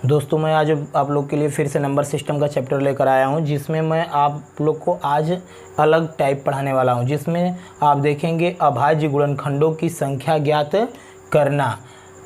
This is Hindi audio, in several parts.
दोस्तों मैं आज आप लोग के लिए फिर से नंबर सिस्टम का चैप्टर लेकर आया हूं, जिसमें मैं आप लोग को आज अलग टाइप पढ़ाने वाला हूं, जिसमें आप देखेंगे अभाज्य गुणनखंडों की संख्या ज्ञात करना,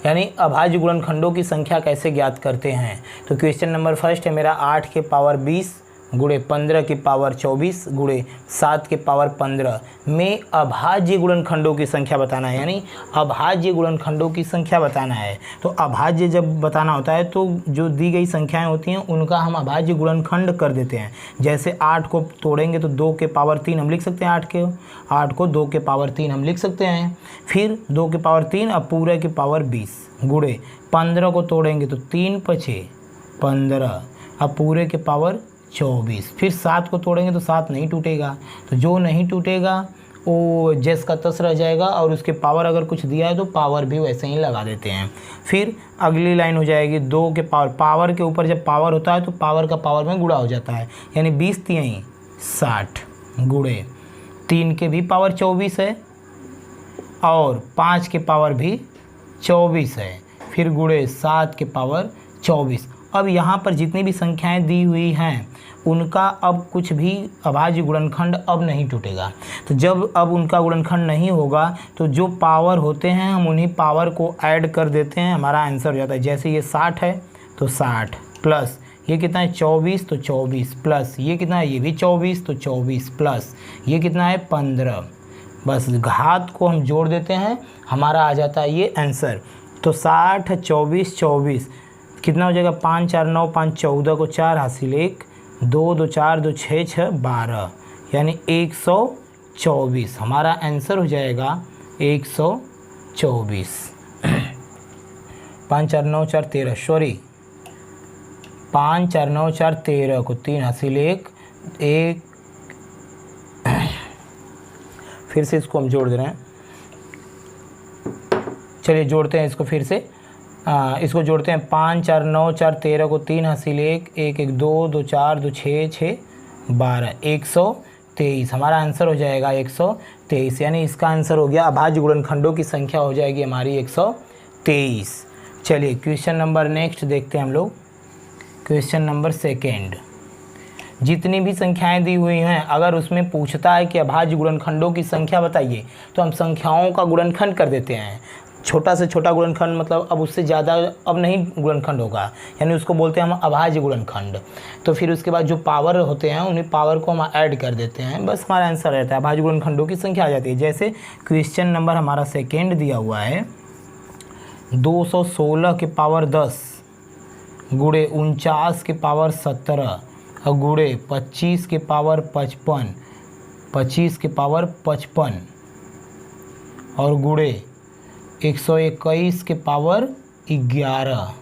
यानी अभाज्य गुणनखंडों की संख्या कैसे ज्ञात करते हैं। तो क्वेश्चन नंबर फर्स्ट है मेरा 8 के पावर 20 गुणे 15 की पावर 24 गुणे 7 के पावर 15 में अभाज्य गुणनखंडों की संख्या बताना है, यानी अभाज्य गुणनखंडों की संख्या बताना है। तो अभाज्य जब बताना होता है तो जो दी गई संख्याएं होती हैं उनका हम अभाज्य गुणनखंड कर देते हैं। जैसे 8 को तोड़ेंगे तो 2 के पावर 3 हम लिख सकते हैं, 8 को 2 के पावर 3 हम लिख सकते हैं। फिर 2 के पावर 3 अब पूरे के पावर 20 गुणे 15 को तोड़ेंगे तो 3 पछे 15 अब पूरे के पावर 24। फिर 7 को तोड़ेंगे तो 7 नहीं टूटेगा, तो जो नहीं टूटेगा वो जैस का तस रह जाएगा, और उसके पावर अगर कुछ दिया है तो पावर भी वैसे ही लगा देते हैं। फिर अगली लाइन हो जाएगी 2 के पावर के ऊपर जब पावर होता है तो पावर का पावर में गुणा हो जाता है, यानी 20 3 60 गुणे 3 के भी पावर 24 है और 5 के पावर भी 24 है, फिर गुणे 7 के पावर 24। अब यहाँ पर जितनी भी संख्याएं दी हुई हैं उनका अब कुछ भी अभाज्य गुणनखंड अब नहीं टूटेगा। तो जब अब उनका गुणनखंड नहीं होगा तो जो पावर होते हैं हम उन्हीं पावर को ऐड कर देते हैं, हमारा आंसर हो जाता है। जैसे ये 60 है तो 60 प्लस ये कितना है 24 तो 24 प्लस ये कितना है ये भी 24 तो 24 प्लस ये कितना है 15। बस घात को हम जोड़ देते हैं, हमारा आ जाता है ये आंसर। तो 60 24 24 कितना हो जाएगा 5 4 9 5 14 को 4 हासिल 1 2 2 4 2 6 6 12, यानी 124 हमारा आंसर हो जाएगा 124। 5 4 9 4 13 सॉरी 5 4 9 4 13 को 3 हासिल 1 फिर से इसको हम जोड़ दे रहे हैं। चलिए जोड़ते हैं इसको फिर से, इसको जोड़ते हैं 5 4 9 4 13 को 3 हासिल 1 1 1 2 2 4 2 6 6 12 123 हमारा आंसर हो जाएगा 123, यानी इसका आंसर हो गया अभाज्य गुणनखंडों की संख्या हो जाएगी हमारी 123। चलिए क्वेश्चन नंबर नेक्स्ट देखते हैं हम लोग। क्वेश्चन नंबर सेकेंड, जितनी भी संख्याएं दी हुई हैं अगर उसमें पूछता है कि अभाज्य गुणनखंडों की संख्या बताइए तो हम संख्याओं का गुणनखंड कर देते हैं। छोटा से छोटा गुणनखंड मतलब अब उससे ज़्यादा अब नहीं गुणनखंड होगा, यानी उसको बोलते हैं हम अभाज्य गुणनखंड। तो फिर उसके बाद जो पावर होते हैं उन्हीं पावर को हम ऐड कर देते हैं, बस हमारा आंसर रहता है अभाज्य गुणनखंडों की संख्या आ जाती है। जैसे क्वेश्चन नंबर हमारा सेकेंड दिया हुआ है 216 के पावर 10 गुणे 49 के पावर 17 और गुणे 25 के पावर 55 25 के पावर 55 और गुणे 121 के पावर 11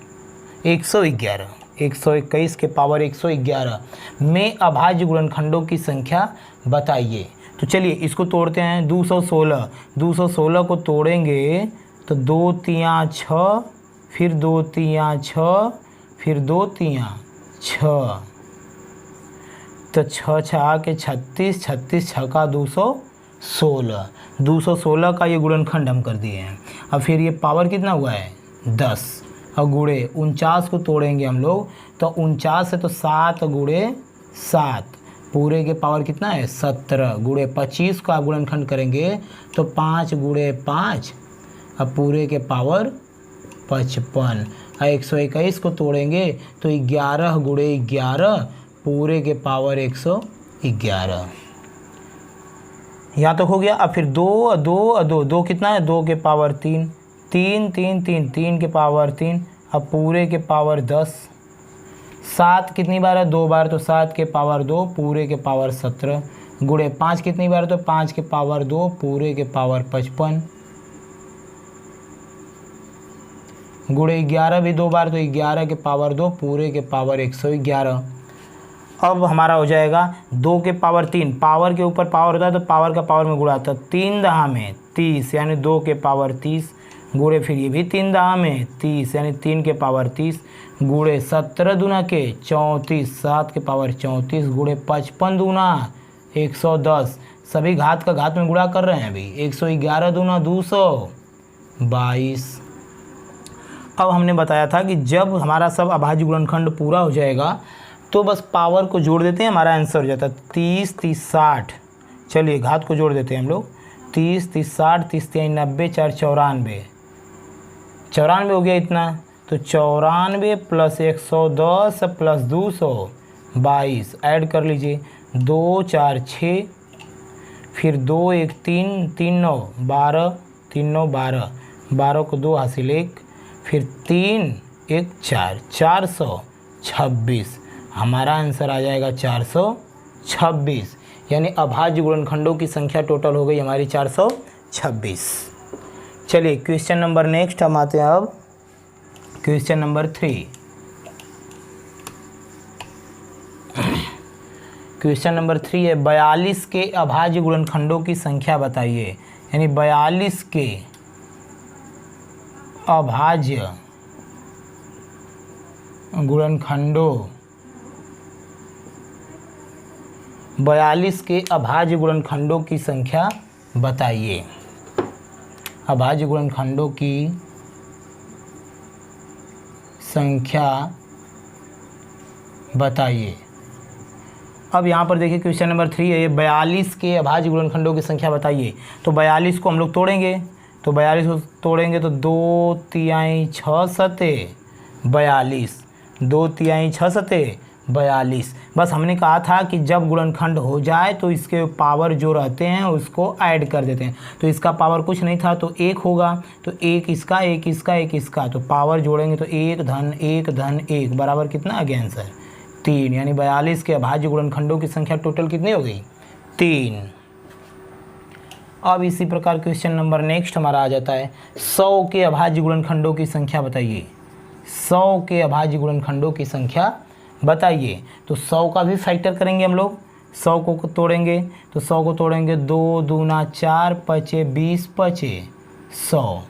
121 के पावर 111 में अभाज्य गुणनखंडों की संख्या बताइए। तो चलिए इसको तोड़ते हैं। 216 को तोड़ेंगे तो 2 3 6 फिर 2 3 6 फिर 2 3 6 तो 6 6 के 36 36 6 का 216 का ये गुणनखंड हम कर दिए हैं। अब फिर ये पावर कितना हुआ है 10 और गुणे 49 को तोड़ेंगे हम लोग तो 49 है तो 7 गुणे 7 पूरे के पावर कितना है 17 गुणे 25 का आप गुणनखंड करेंगे तो 5 गुणे 5 अब पूरे के पावर 55 और 121 को तोड़ेंगे तो 11 गुणे 11 पूरे के पावर 111। यहाँ तक हो गया। अब फिर 2 कितना है 2 के पावर 3 3 3 3 3 के पावर 3 अब पूरे के पावर 10। 7 कितनी बार है 2 बार तो 7 के पावर 2 पूरे के पावर 17 गुणे 5 कितनी बार तो 5 के पावर 2 पूरे के पावर 55 गुणे 11 भी 2 बार तो 11 के पावर 2 पूरे के पावर 111। अब हमारा हो जाएगा 2 के पावर 3 पावर के ऊपर पावर होता है तो पावर का पावर में गुणा आता है 3 दहा में 30 यानी 2 के पावर 30 गुणे फिर ये भी 3 दहा में 30 यानी 3 के पावर 30 गुणे 17 दूना के 34 7 के पावर 34 गुणे 55 दूना 110 सभी घात का घात में गुणा कर रहे हैं अभी 111 दूना 222 अब हमने बताया था कि जब हमारा सब अभाज्य गुणनखंड पूरा हो जाएगा तो बस पावर को जोड़ देते हैं, हमारा आंसर हो जाता है 30, 30, 60। चलिए घात को जोड़ देते हैं हम लोग, 30, 30, 60, 30, 3, 90, 4, 94, 94 हो गया इतना। तो 94 प्लस 110 प्लस 222 ऐड कर लीजिए, 2, 4, 6, फिर 2, 1, 3, 3, 9, 12, 3, 9, 12, 12 को 2 हासिल 1, फिर 3, 1, 4, 426। हमारा आंसर आ जाएगा 426, यानी अभाज्य गुणनखंडों की संख्या टोटल हो गई हमारी 426। चलिए क्वेश्चन नंबर नेक्स्ट हम आते हैं अब क्वेश्चन नंबर 3। क्वेश्चन नंबर 3 है 42 के अभाज्य गुणनखंडों की संख्या बताइए, यानी 42 के अभाज्य गुणनखंडों 42 के अभाज्य गुणनखंडों की संख्या बताइए। अभाज्य गुणनखंडों की संख्या बताइए। अब यहाँ पर देखिए क्वेश्चन नंबर 3 है 42 के अभाज्य गुणनखंडों की संख्या बताइए। तो 42 को हम लोग तोड़ेंगे, तो 42 को तोड़ेंगे तो 2 तिहाई 6 सते 42, 2 तिहाई 6 सते 42। बस हमने कहा था कि जब गुणनखंड हो जाए तो इसके पावर जो रहते हैं उसको ऐड कर देते हैं। तो इसका पावर कुछ नहीं था तो 1 होगा, तो 1 इसका 1 इसका 1 इसका, तो पावर जोड़ेंगे तो 1 धन 1 धन 1 बराबर कितना आ गया आंसर 3, यानी 42 के अभाज्य गुणनखंडों की संख्या टोटल कितनी हो गई 3। अब इसी प्रकार क्वेश्चन नंबर नेक्स्ट हमारा आ जाता है 100 के अभाज्य गुणनखंडों की संख्या बताइए। 100 के अभाज्य गुणनखंडों की संख्या बताइए। तो 100 का भी फैक्टर करेंगे हम लोग, 100 को तोड़ेंगे, तो 100 को तोड़ेंगे 2 दूना 4 पचे 20 पचे 100,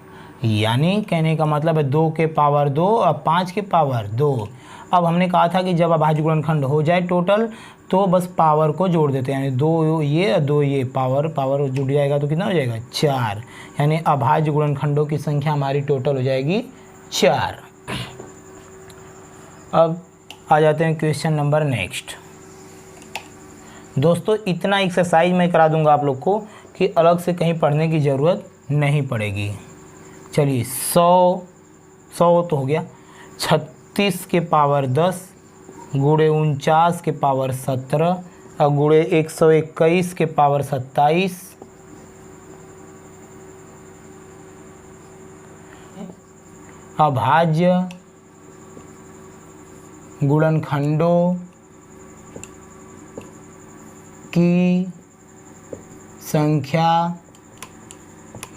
यानी कहने का मतलब है 2 के पावर 2 और 5 के पावर 2। अब हमने कहा था कि जब अभाज्य गुणनखंड हो जाए टोटल तो बस पावर को जोड़ देते हैं, यानी 2 ये 2 ये पावर जुड़ जाएगा तो कितना हो जाएगा 4, यानी अभाज्य गुणनखंडों की संख्या हमारी टोटल हो जाएगी 4। अब आ जाते हैं क्वेश्चन नंबर नेक्स्ट। दोस्तों इतना एक्सरसाइज मैं करा दूंगा आप लोग को कि अलग से कहीं पढ़ने की ज़रूरत नहीं पड़ेगी। चलिए 100 तो हो गया, 36 के पावर 10 गुणे 49 के पावर 17 और गुणे 121 के पावर 27 अभाज्य गुणनखंडों की संख्या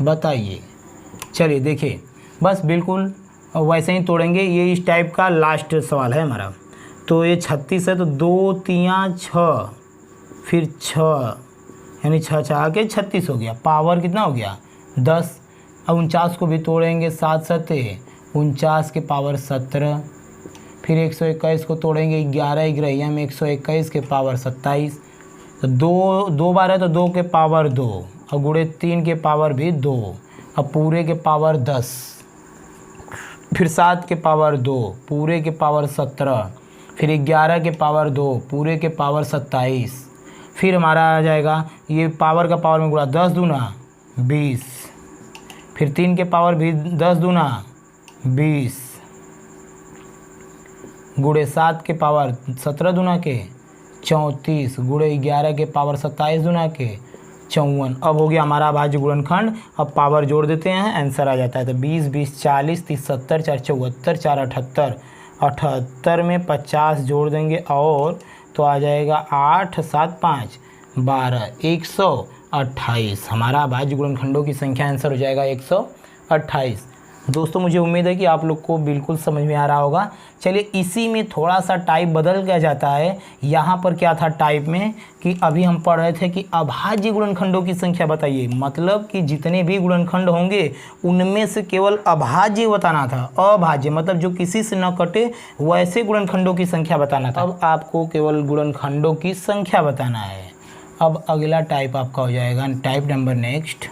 बताइए। चलिए देखिए बस बिल्कुल वैसे ही तोड़ेंगे, ये इस टाइप का लास्ट सवाल है हमारा। तो ये 36 है तो 2 तिया 6 फिर 6, यानी 6 6 आके 36 हो गया, पावर कितना हो गया 10। अब 49 को भी तोड़ेंगे, 7 सते 49 के पावर 17, फिर 121 को तोड़ेंगे 11 ग्रहिया में 121 के पावर 27, तो 2 बार है तो 2 के पावर 2 और गुणे 3 के पावर भी 2, अब पूरे के पावर 10, फिर 7 के पावर 2 पूरे के पावर 17, फिर 11 के पावर 2 पूरे के पावर 27, फिर हमारा आ जाएगा ये पावर का पावर में गुणा 10 दूना 20, फिर 3 के पावर भी 10 दूना 20 गुणे 7 के पावर 17 दूना के 34 गुणे 11 के पावर 27 दूना के 54। अब हो गया हमारा अभाज्य गुणनखंड। अब पावर जोड़ देते हैं, आंसर आ जाता है। तो 20 20 40 30 70 4 74 4 78, 78 में 50 जोड़ देंगे और तो आ जाएगा 8 7 5 12 128। हमारा अभाज्य गुणनखंडों की संख्या आंसर हो जाएगा 128। दोस्तों मुझे उम्मीद है कि आप लोग को बिल्कुल समझ में आ रहा होगा। चलिए इसी में थोड़ा सा टाइप बदल गया जाता है। यहाँ पर क्या था टाइप में कि अभी हम पढ़ रहे थे कि अभाज्य गुणनखंडों की संख्या बताइए, मतलब कि जितने भी गुणनखंड होंगे उनमें से केवल अभाज्य बताना था। अभाज्य मतलब जो किसी से न कटे वैसे गुणनखंडों की संख्या बताना था। अब आपको केवल गुणनखंडों की संख्या बताना है। अब अगला टाइप आपका हो जाएगा टाइप नंबर नेक्स्ट,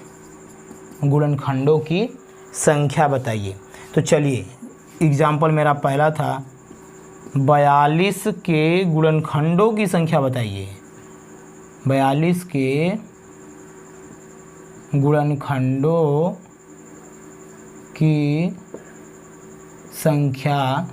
गुणनखंडों की संख्या बताइए। तो चलिए एग्जाम्पल मेरा पहला था 42 के गुणनखंडों की संख्या बताइए। 42 के गुणनखंडों की संख्या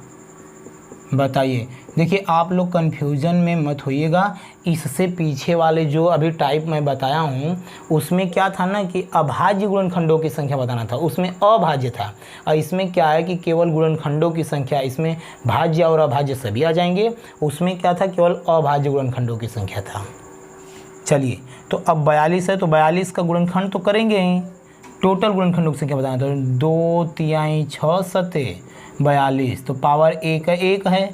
बताइए। देखिए आप लोग कन्फ्यूज़न में मत होइएगा। इससे पीछे वाले जो अभी टाइप मैं बताया हूँ उसमें क्या था ना कि अभाज्य गुणनखंडों की संख्या बताना था, उसमें अभाज्य था। और इसमें क्या है कि केवल गुणनखंडों की संख्या, इसमें भाज्य और अभाज्य सभी आ जाएंगे। उसमें क्या था, केवल अभाज्य गुणनखंडों की संख्या था। चलिए तो अब 42 है तो 42 का गुणनखंड तो करेंगे ही, टोटल गुणनखंडों की संख्या बताना। तो 2 तिहाई 6 सते 42, तो पावर 1 है।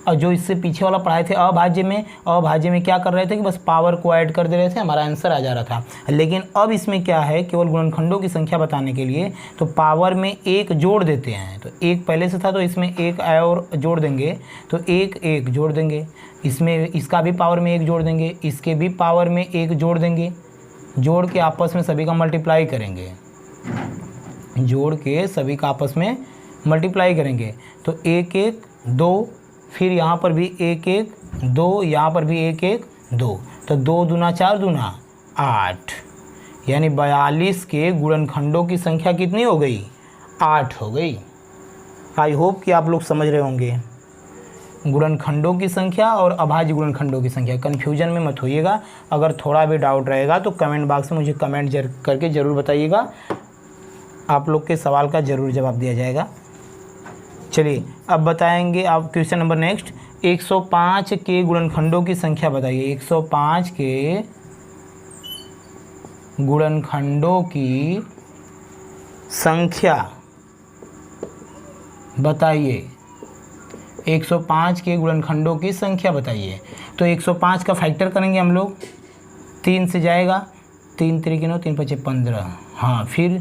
और जो इससे पीछे वाला पढ़ाए थे अभाज्य में क्या कर रहे थे कि बस पावर को ऐड कर दे रहे थे, हमारा आंसर आ जा रहा था। लेकिन अब इसमें क्या है, केवल गुणनखंडों की संख्या बताने के लिए तो पावर में 1 जोड़ देते हैं। तो 1 पहले से था तो इसमें 1 और जोड़ देंगे, तो 1 जोड़ देंगे। इसमें इसका भी पावर में 1 जोड़ देंगे, इसके भी पावर में 1 जोड़ देंगे। जोड़ के आपस में सभी का मल्टीप्लाई करेंगे, जोड़ के सभी का आपस में मल्टीप्लाई करेंगे। तो 1 2, फिर यहाँ पर भी 1 2, यहाँ पर भी 1 2, तो 2 दूना 4 दूना 8, यानी 42 के गुणनखंडों की संख्या कितनी हो गई, 8 हो गई। आई होप कि आप लोग समझ रहे होंगे गुणनखंडों की संख्या और अभाज्य गुणनखंडों की संख्या। कन्फ्यूजन में मत होइएगा। अगर थोड़ा भी डाउट रहेगा तो कमेंट बॉक्स में मुझे कमेंट करके ज़रूर बताइएगा, आप लोग के सवाल का ज़रूर जवाब दिया जाएगा। चलिए अब बताएंगे आप क्वेश्चन नंबर नेक्स्ट। 105 के गुणनखंडों की संख्या बताइए। 105 के गुणनखंडों की संख्या बताइए। 105 के गुणनखंडों की संख्या बताइए। तो 105 का फैक्टर करेंगे हम लोग, 3 से जाएगा, 3 3 9 3 5 15, हाँ फिर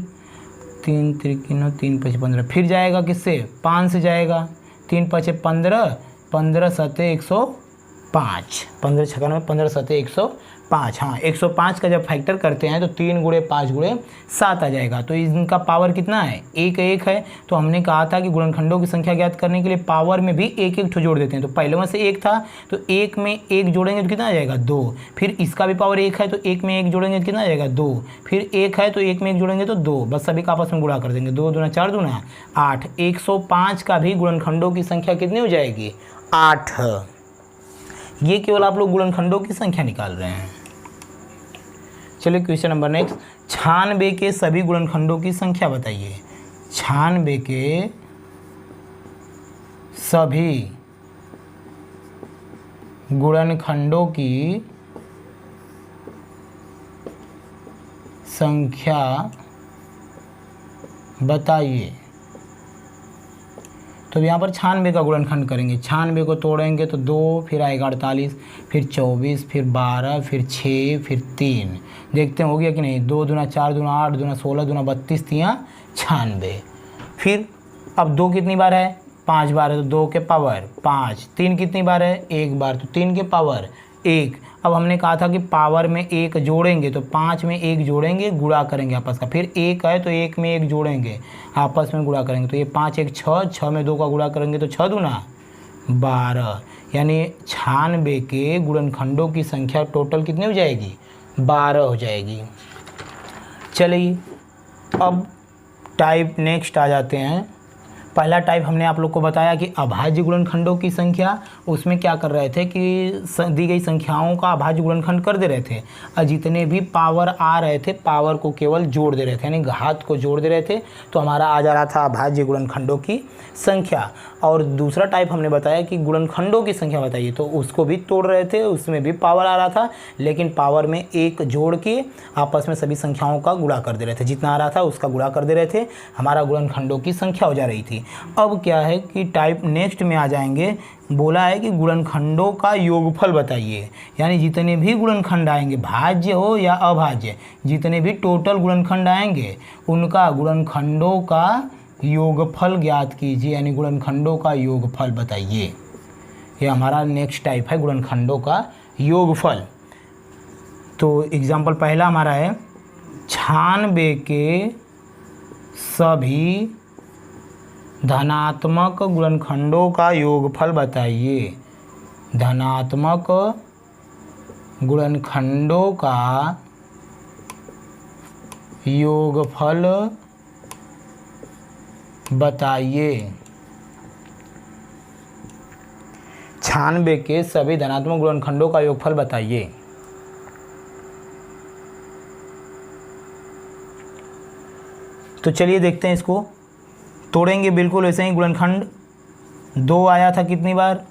3 3 9 3 5 15, फिर जाएगा किससे, 5 से जाएगा, 3 5 15, 15 7 105, 15 6 15 7 105, हाँ 105 का जब फैक्टर करते हैं तो 3 गुणे 5 गुणे 7 आ जाएगा। तो इनका पावर कितना है, 1 है। तो हमने कहा था कि गुणनखंडों की संख्या ज्ञात करने के लिए पावर में भी 1 जोड़ देते हैं। तो पहले में से 1 था तो 1 में 1 जोड़ेंगे तो कितना आ जाएगा, 2। फिर इसका भी पावर 1 है तो 1 में 1 जोड़ेंगे तो कितना आ जाएगा, 2। फिर 1 है तो 1 में 1 जोड़ेंगे तो 2, बस सभी का आपस में गुणा कर देंगे। 2 दूना 4 दूना 8। 105 का भी गुणनखंडों की संख्या कितनी हो जाएगी, 8। ये केवल आप लोग गुणनखंडों की संख्या निकाल रहे हैं। चलिए क्वेश्चन नंबर नेक्स्ट। 96 के सभी गुणनखंडों की संख्या बताइए। 96 के सभी गुणनखंडों की संख्या बताइए। तो यहाँ पर 96 का गुणनखंड करेंगे। 96 को तोड़ेंगे तो 2, फिर आएगा 48, फिर 24, फिर 12, फिर 6, फिर 3। देखते हैं हो गया कि नहीं। 2 दूना 4 दूना 8 दूना 16 दूना 32 तिया 96। फिर अब 2 कितनी बार है, 5 बार है, तो 2 के पावर 5। 3 कितनी बार है, 1 बार, तो 3 के पावर 1। अब हमने कहा था कि पावर में 1 जोड़ेंगे तो 5 में 1 जोड़ेंगे, गुणा करेंगे आपस का। फिर 1 है तो 1 में 1 जोड़ेंगे, आपस में गुणा करेंगे। तो ये 5 1 6, 6 में 2 का गुणा करेंगे तो 6 दूना 12, यानी 96 के गुणनखंडों की संख्या टोटल कितनी हो जाएगी, 12 हो जाएगी। चलिए अब टाइप नेक्स्ट आ जाते हैं। पहला टाइप हमने आप लोग को बताया कि अभाज्य गुणनखंडों की संख्या। उसमें क्या कर रहे थे कि दी गई संख्याओं का अभाज्य गुणनखंड कर दे रहे थे और जितने भी पावर आ रहे थे पावर को केवल जोड़ दे रहे थे, यानी घात को जोड़ दे रहे थे। तो हमारा आ जा रहा था अभाज्य गुणनखंडों की संख्या। और दूसरा टाइप हमने बताया कि गुणनखंडों की संख्या बताइए, तो उसको भी तोड़ रहे थे, उसमें भी पावर आ रहा था, लेकिन पावर में 1 जोड़ के आपस में सभी संख्याओं का गुणा कर दे रहे थे। जितना आ रहा था उसका गुणा कर दे रहे थे, हमारा गुणनखंडों की संख्या हो जा रही थी। अब क्या है कि टाइप नेक्स्ट में आ जाएंगे। बोला है कि गुणनखंडों का योगफल बताइए, यानी जितने भी गुणनखंड आएंगे, भाज्य हो या अभाज्य, जितने भी टोटल गुणनखंड आएंगे उनका गुणनखंडों का योगफल ज्ञात कीजिए, यानी गुणनखंडों का योगफल बताइए। ये हमारा नेक्स्ट टाइप है गुणनखंडों का योगफल। तो एग्जाम्पल पहला हमारा है 96 के सभी धनात्मक गुणनखंडों का योगफल बताइए। धनात्मक गुणनखंडों का योगफल बताइए। 96 के सभी धनात्मक गुणनखंडों का योगफल बताइए। तो चलिए देखते हैं, इसको तोड़ेंगे बिल्कुल वैसे ही। गुणनखंड 2 आया था कितनी बार,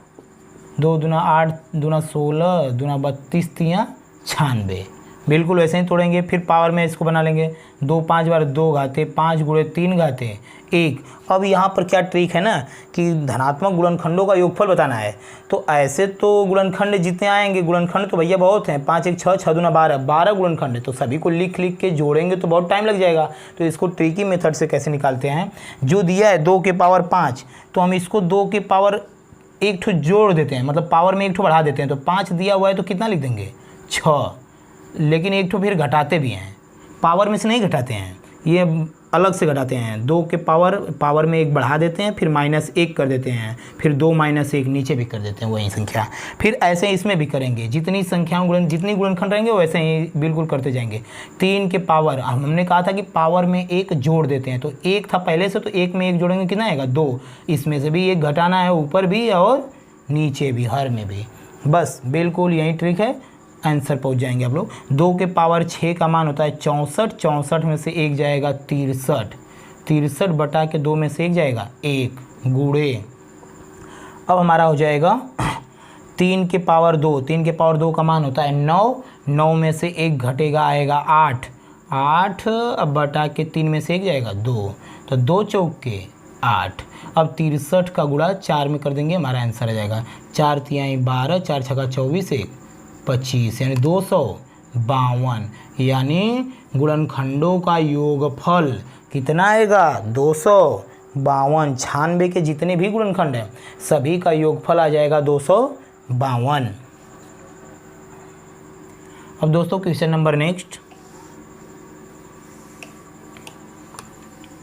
2 दूना 8, दूना 16, दूना 32, तियाँ 96, बिल्कुल वैसे ही तोड़ेंगे। फिर पावर में इसको बना लेंगे, 2 5 बार 2 घाते, 5 गुणे 3 घाते 1। अब यहाँ पर क्या ट्रिक है ना कि धनात्मक गुणनखंडों का योगफल बताना है। तो ऐसे तो गुणनखंड जितने आएंगे, गुणनखंड तो भैया बहुत हैं, 5 1 6, 6 दूना 12, 12 गुणनखंड है। तो सभी को लिख के जोड़ेंगे तो बहुत टाइम लग जाएगा। तो इसको ट्रिकी मेथड से कैसे निकालते हैं, जो दिया है 2 के पावर 5, तो हम इसको 2 के पावर 1 ठो जोड़ देते हैं, मतलब पावर में 1 ठो बढ़ा देते हैं। तो 5 दिया हुआ है तो कितना लिख देंगे, 6, लेकिन 1 ठो फिर घटाते भी हैं, पावर में से नहीं घटाते हैं, ये अलग से घटाते हैं। 2 के पावर में 1 बढ़ा देते हैं, फिर -1 कर देते हैं, फिर 2 - 1 नीचे भी कर देते हैं वही संख्या। फिर ऐसे इसमें भी करेंगे, जितनी संख्याओं जितनी गुणनखंड रहेंगे वैसे ही बिल्कुल करते जाएंगे। 3 के पावर, हमने कहा था कि पावर में 1 जोड़ देते हैं, तो 1 था पहले से, तो 1 में 1 जोड़ेंगे कितना आएगा, 2। इसमें से भी 1 घटाना है, ऊपर भी और नीचे भी, हर में भी। बस बिल्कुल यही ट्रिक है, आंसर पहुंच जाएंगे आप लोग। 2 के पावर 6 का मान होता है 64, 64 में से 1 जाएगा 63, 63 बटा के 2 में से 1 जाएगा 1, गुणे। अब हमारा हो जाएगा 3 के पावर 2, 3 के पावर 2 का मान होता है 9, 9 में से 1 घटेगा आएगा 8, 8 अब बटा के 3 में से 1 जाएगा 2, तो 2 चौक के 8। अब 63 का गुणा 4 में कर देंगे, हमारा आंसर आ जाएगा 4 तिहाई 12, 4 छक्का 24, 1 25, यानी 252। यानी गुणनखंडों का योगफल कितना आएगा, 252। 96 के जितने भी गुणनखंड हैं सभी का योगफल आ जाएगा 252। अब दोस्तों क्वेश्चन नंबर नेक्स्ट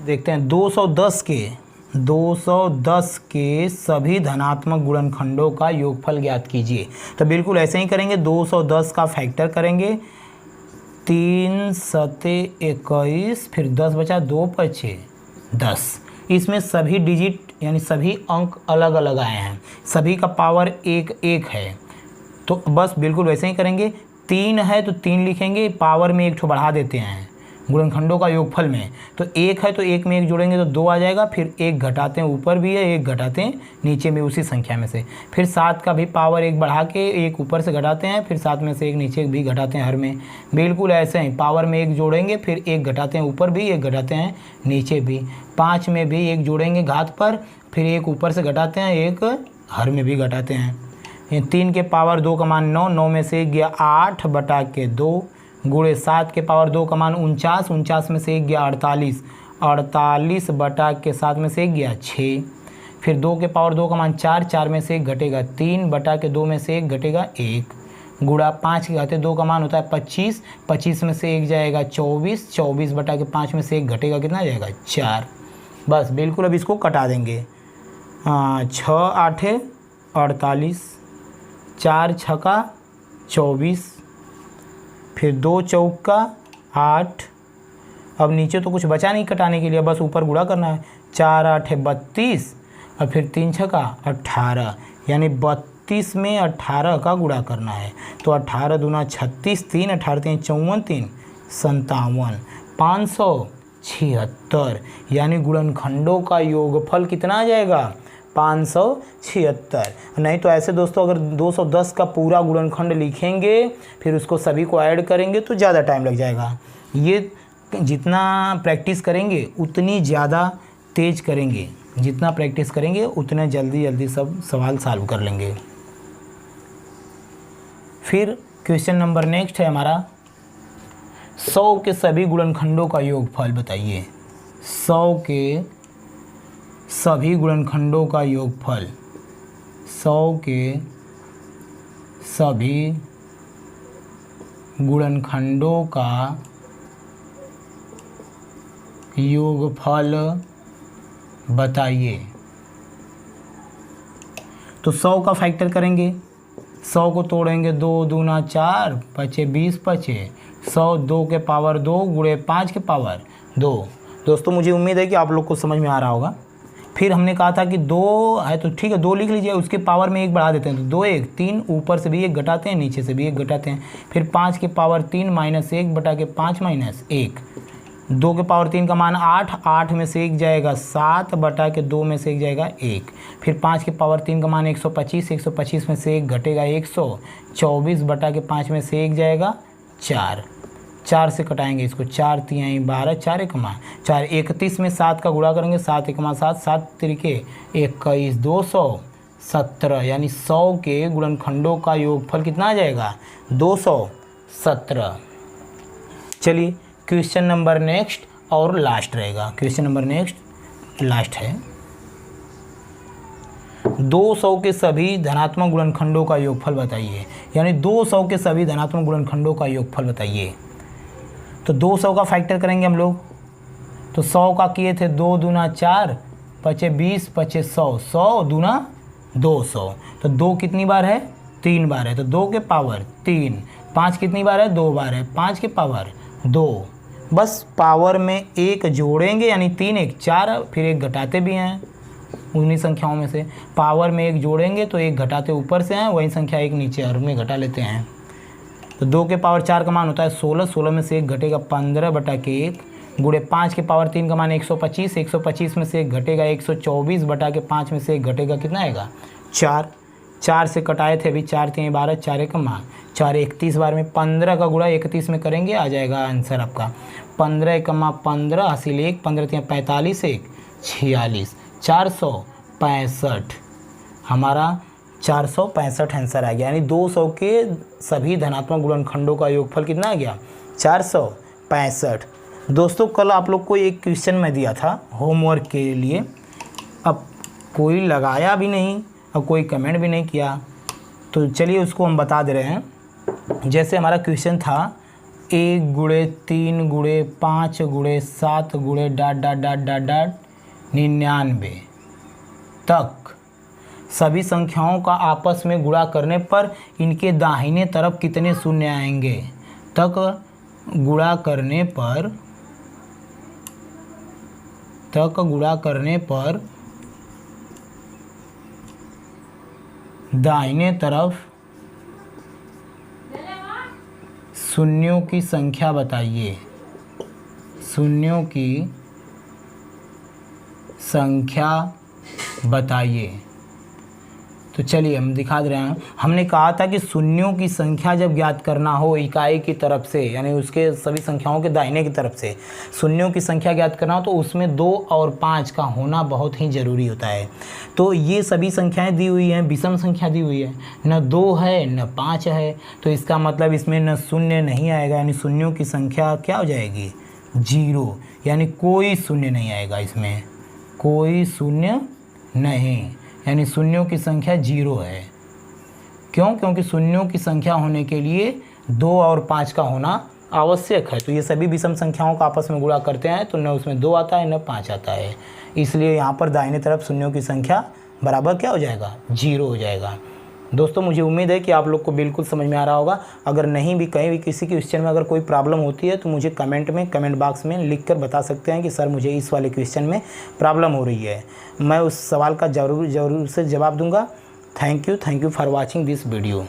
देखते हैं। 210 के सभी धनात्मक गुणनखंडों का योगफल ज्ञात कीजिए। तो बिल्कुल ऐसे ही करेंगे, 210 का फैक्टर करेंगे, 3 सते 21, फिर 10 बचा, 2 5 10। इसमें सभी डिजिट यानी सभी अंक अलग अलग आए हैं, सभी का पावर 1 1 है। तो बस बिल्कुल वैसे ही करेंगे। 3 है तो 3 लिखेंगे, पावर में 1 ठो बढ़ा देते हैं गुणनखंडों का योगफल में। तो 1 है तो 1 में 1 जोड़ेंगे तो 2 आ जाएगा, फिर 1 घटाते हैं, ऊपर भी है 1 घटाते हैं नीचे में उसी संख्या में से। फिर 7 का भी पावर 1 बढ़ा के 1 ऊपर से घटाते हैं, फिर 7 में से 1 नीचे भी घटाते हैं हर में। बिल्कुल ऐसे ही पावर में 1 जोड़ेंगे, फिर 1 घटाते हैं ऊपर भी, 1 घटाते हैं नीचे भी। 5 में भी 1 जोड़ेंगे घात पर, फिर 1 ऊपर से घटाते हैं, 1 हर में भी घटाते हैं। 3 के पावर 2 का मान 9, 9 में से 1 गया 8 बटा के 2, गुणे 7 के पावर 2 का मान 49, 49 में से 1 गया 48, 48 बटा के 7 में से 1 गया 6। फिर 2 के पावर 2 का मान 4, 4 में से 1 घटेगा 3 बटा के 2 में से 1 घटेगा 1, गुणा 5 के घाते 2 का मान होता है 25, 25 में से 1 जाएगा 24, 24 बटा के 5 में से 1 घटेगा कितना जाएगा 4। बस बिल्कुल अब इसको कटा देंगे। 6 8 48, 4 छक्का 24, फिर 2 चौका 8। अब नीचे तो कुछ बचा नहीं कटाने के लिए, बस ऊपर गुणा करना है। 4 8 32 और फिर 3 छक्का 18, यानी 32 में 18 का गुणा करना है। तो 18 दूना 36, 3 18 3 54, 3 57, 576। यानी गुणनखंडों का योगफल कितना आ जाएगा, 576। नहीं तो ऐसे दोस्तों अगर 210 का पूरा गुणनखंड लिखेंगे फिर उसको सभी को ऐड करेंगे तो ज़्यादा टाइम लग जाएगा। ये जितना प्रैक्टिस करेंगे उतनी ज़्यादा तेज करेंगे, जितना प्रैक्टिस करेंगे उतने जल्दी सब सवाल सॉल्व कर लेंगे। फिर क्वेश्चन नंबर नेक्स्ट है हमारा, 100 के सभी गुणनखंडों का योगफल बताइए। 100 के सभी गुणनखंडों का योगफल, 100 के सभी गुणनखंडों का योगफल बताइए। तो 100 का फैक्टर करेंगे, 100 को तोड़ेंगे, 2 दूना 4, बचे 20 बचे 100, 2 के पावर 2 गुणे 5 के पावर 2। दोस्तों मुझे उम्मीद है कि आप लोग को समझ में आ रहा होगा। फिर हमने कहा था कि 2 है तो ठीक है 2 लिख लीजिए, उसके पावर में 1 बढ़ा देते हैं, तो 2 1 3, ऊपर से भी 1 घटाते हैं, नीचे से भी 1 घटाते हैं। फिर 5 के पावर 3 माइनस 1 बटा के 5 माइनस 1, 2 के पावर 3 का मान 8, 8 में से 1 जाएगा 7 बटा के 2 में से 1 जाएगा 1। फिर 5 के पावर 3 का मान 125, 125 में से 1 घटेगा 124 बटा के 5 में से 1 जाएगा 4, 4 से कटाएंगे इसको, 4 3 12, 4 एकमा 4, 31 में 7 का गुणा करेंगे, 7 एकमा 7, 7 तिरिके 21, 217, यानी 100 के गुणनखंडों का योगफल कितना आ जाएगा 217। चलिए क्वेश्चन नंबर नेक्स्ट और लास्ट रहेगा, क्वेश्चन नंबर नेक्स्ट लास्ट है। 200 के सभी धनात्मक गुणनखंडों का योगफल बताइए, यानी 200 के सभी धनात्मक गुणनखंडों का योगफल बताइए। तो 200 का फैक्टर करेंगे हम लोग, तो 100 का किए थे 2 दूना 4, बचे 20 बचे 100, 100 दूना 200, तो 2 कितनी बार है 3 बार है, तो 2 के पावर 3, 5 कितनी बार है 2 बार है, 5 के पावर 2, बस पावर में 1 जोड़ेंगे यानी 3 1 4, फिर 1 घटाते भी हैं उन्हीं संख्याओं में से, पावर में 1 जोड़ेंगे तो 1 घटाते ऊपर से हैं, वही संख्या 1 नीचे और में घटा लेते हैं। तो 2 के पावर 4 का मान होता है 16, 16 में से 1 घटेगा 15 बटा के 1 गुणे 5 के पावर 3 का मान 125, 125 में से 1 घटेगा 124 बटा के 5 में से 1 घटेगा कितना आएगा 4, 4 से कटाए थे अभी, 4 3 12, 4 1 मान 4 31 बार में 15 का गुणा 31 में करेंगे, आ जाएगा आंसर आपका 15 1 15 हासिल 1, 15 3 45 1 46, 465, हमारा 465 आंसर आ गया, यानी 200 के सभी धनात्मक गुणनखंडों का योगफल कितना आ गया 465। दोस्तों कल आप लोग को एक क्वेश्चन मैं दिया था होमवर्क के लिए, अब कोई लगाया भी नहीं और कोई कमेंट भी नहीं किया, तो चलिए उसको हम बता दे रहे हैं। जैसे हमारा क्वेश्चन था 1 गुणे 3 गुणे 5 गुणे 7 गुणे dot dot dot dot dot 99 तक सभी संख्याओं का आपस में गुणा करने पर इनके दाहिने तरफ कितने शून्य आएंगे, तक गुणा करने पर दाहिने तरफ शून्यों की संख्या बताइए, शून्यों की संख्या बताइए। तो चलिए हम दिखा दे रहे हैं। हमने कहा था कि शून्यों की संख्या जब ज्ञात करना हो इकाई की तरफ से, यानी उसके सभी संख्याओं के दाहिने की तरफ से शून्यों की संख्या ज्ञात करना हो तो उसमें 2 और 5 का होना बहुत ही ज़रूरी होता है। तो ये सभी संख्याएं दी हुई हैं, विषम संख्या दी हुई है, न 2 है न 5 है, तो इसका मतलब इसमें न शून्य नहीं आएगा, यानी शून्यों की संख्या क्या हो जाएगी 0, यानी कोई शून्य नहीं आएगा इसमें, कोई शून्य नहीं, यानी शून्यों की संख्या 0 है। क्यों? क्योंकि शून्यों की संख्या होने के लिए 2 और 5 का होना आवश्यक है। तो ये सभी विषम संख्याओं का आपस में गुणा करते हैं तो न उसमें 2 आता है न 5 आता है, इसलिए यहाँ पर दाहिने तरफ शून्यों की संख्या बराबर क्या हो जाएगा 0 हो जाएगा। दोस्तों मुझे उम्मीद है कि आप लोग को बिल्कुल समझ में आ रहा होगा। अगर नहीं भी कहीं भी किसी क्वेश्चन में अगर कोई प्रॉब्लम होती है तो मुझे कमेंट बॉक्स में लिख कर बता सकते हैं कि सर मुझे इस वाले क्वेश्चन में प्रॉब्लम हो रही है, मैं उस सवाल का ज़रूर से जवाब दूंगा। Thank you for watching this video.